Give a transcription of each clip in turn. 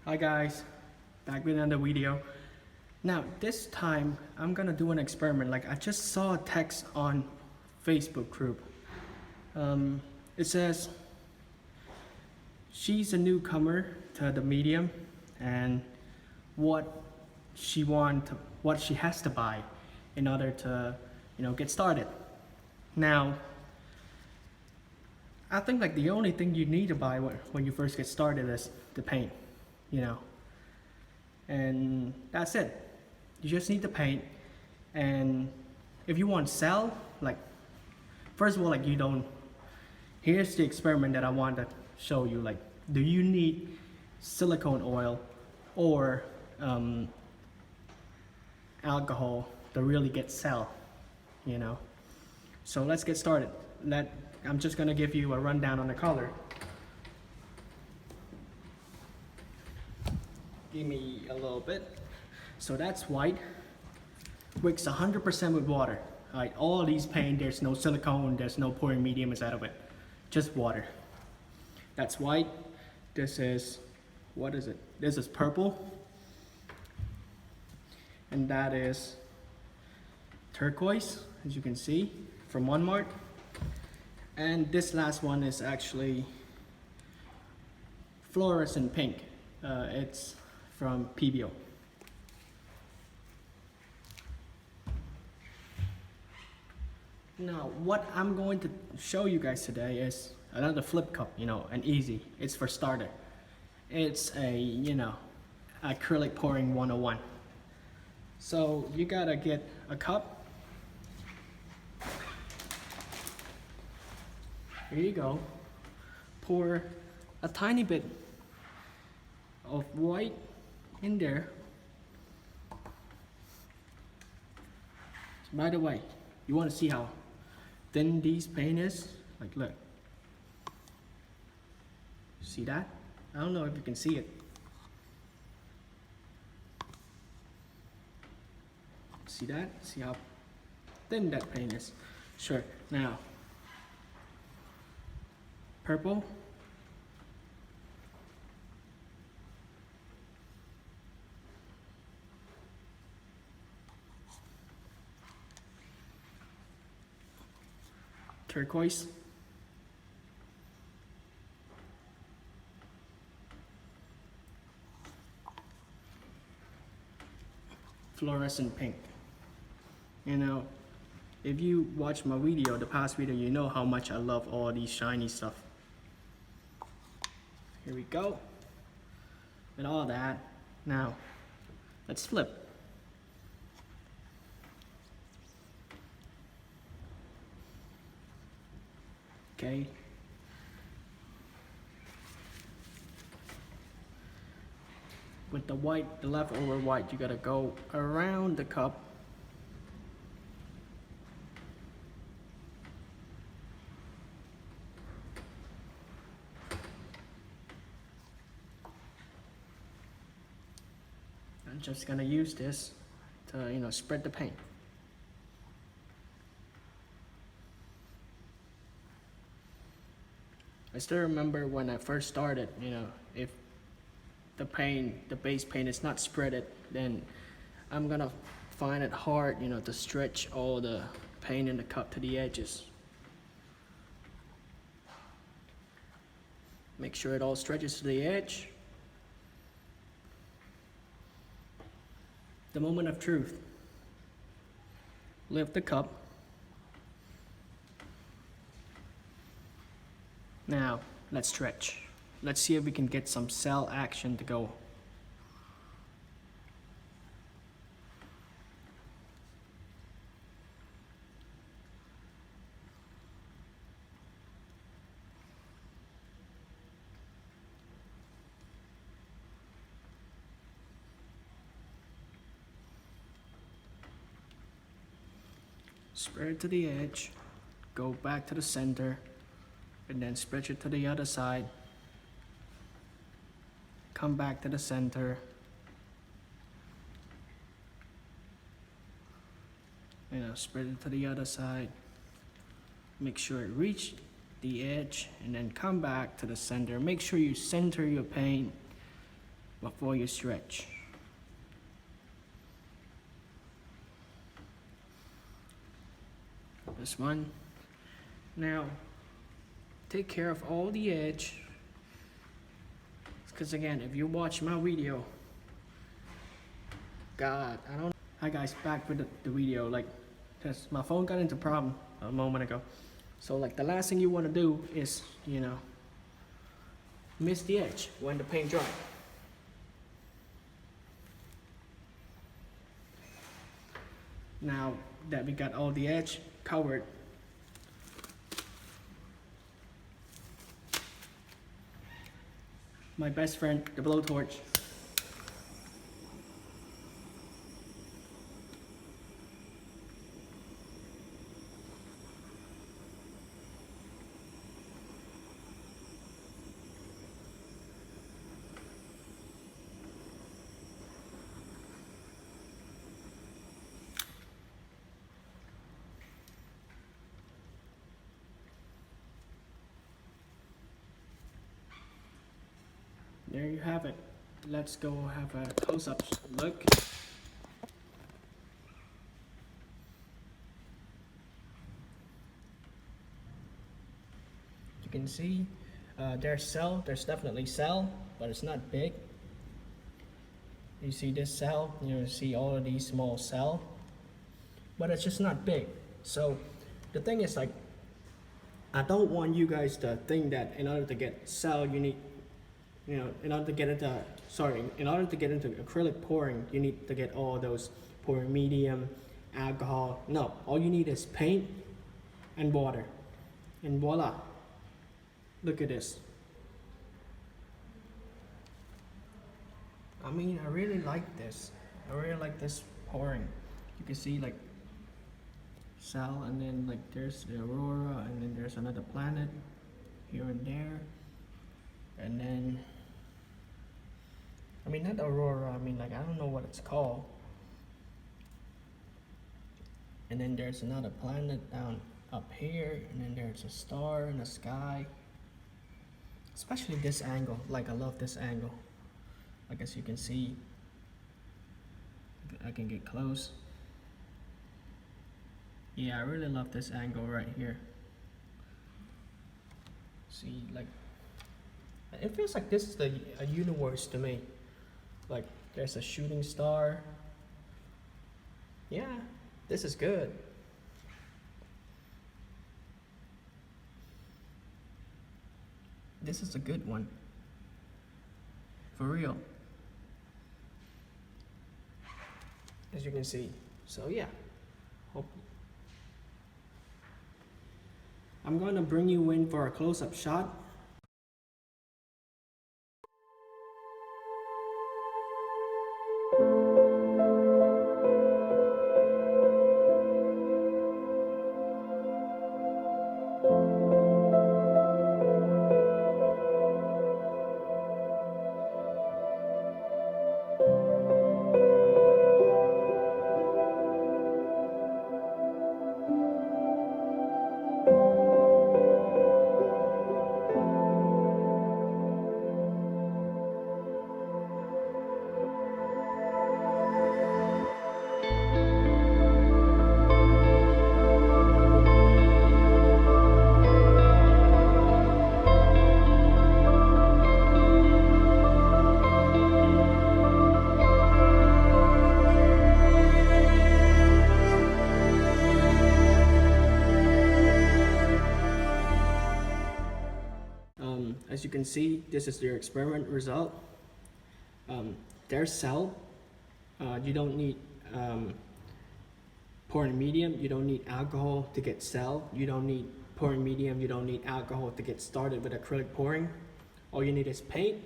Hi guys, back with another video. Now this time I'm gonna do an experiment. Like I just saw a text on Facebook group. It says she's a newcomer to the medium and what she has to buy in order to get started. Now I think like the only thing you need to buy when you first get started is the paint. And that's it. You just need the paint. And if you want to sell, like first of all, like here's the experiment that I want to show you. Like, do you need silicone oil or alcohol to really get sell? So let's get started. I'm just gonna give you a rundown on the color. Give me a little bit. So that's white. Mix 100% with water. Alright, all of these paint, there's no silicone, there's no pouring medium inside of it. Just water. That's white. This is, what is it? This is purple. And that is turquoise, as you can see, from Walmart. And this last one is actually fluorescent pink. It's from PBO. Now what I'm going to show you guys today is another flip cup, and easy. It's for starter. It's a acrylic pouring 101. So you gotta get a cup. Here you go. Pour a tiny bit of white in there. By the way, you want to see how thin these paint is? Like, look. See that? I don't know if you can see it. See that? See how thin that paint is? Sure. Now, purple. Turquoise. Fluorescent pink. If you watch my video, the past video, you know how much I love all these shiny stuff. Here we go. And all that. Now, let's flip. Okay. With the white, the leftover white, you gotta go around the cup. I'm just gonna use this to, spread the paint. I still remember when I first started, if the base paint is not spreaded, then I'm gonna find it hard, to stretch all the paint in the cup to the edges. Make sure it all stretches to the edge. The moment of truth. Lift the cup. Now, let's stretch. Let's see if we can get some cell action to go. Spread it to the edge. Go back to the center. And then spread it to the other side. Come back to the center. Spread it to the other side. Make sure it reaches the edge and then come back to the center. Make sure you center your paint before you stretch. This one. Now, take care of all the edge. Because again, if you watch my video, God, I don't. Hi guys, back with the video. Like, cause my phone got into problem a moment ago. So like the last thing you want to do is, you know, miss the edge when the paint dry. Now that we got all the edge covered, my best friend, the blowtorch. There you have it. Let's go have a close-up look. You can see there's definitely cell, but it's not big. You see this cell, you see all of these small cell, but it's just not big. So the thing is, like, I don't want you guys to think that in order to get cell you need, you know, in order to get into acrylic pouring, you need to get all those pouring medium, alcohol. No, all you need is paint and water, and voila. Look at this. I mean, I really like this. I really like this pouring. You can see like cell, and then like there's the aurora, and then there's another planet here and there, and then I mean, not aurora, I mean, like, I don't know what it's called. And then there's another planet down up here, and then there's a star in the sky. Especially this angle, like, I love this angle. Like, as you can see, I can get close. Yeah, I really love this angle right here. See, like, it feels like this is a universe to me. Like, there's a shooting star. Yeah, this is good. This is a good one. For real. As you can see. So yeah. I'm going to bring you in for a close-up shot. As you can see, this is their experiment result. Their cell, you don't need pouring medium, you don't need alcohol to get cell, you don't need pouring medium, you don't need alcohol to get started with acrylic pouring. All you need is paint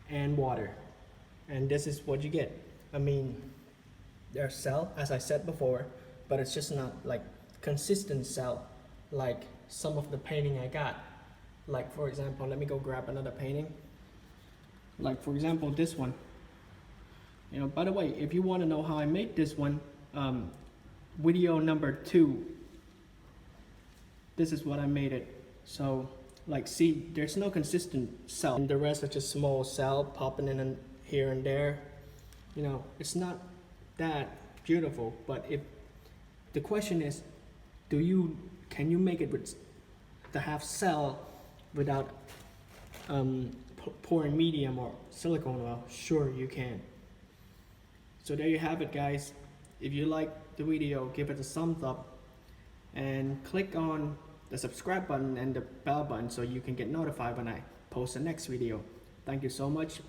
and water, and this is what you get. I mean, their cell, as I said before, but it's just not like consistent cell like some of the painting I got. Like, for example, let me go grab another painting. Like, for example, this one. You know, by the way, if you want to know how I made this one, video number 2, this is what I made it. So like see, there's no consistent cell. And the rest are just small cell popping in and here and there. You know, it's not that beautiful, but if the question is, can you make it with the half cell without pouring medium or silicone oil? Sure, you can. So there you have it, guys. If you like the video, give it a thumbs up and click on the subscribe button and the bell button so you can get notified when I post the next video. Thank you so much.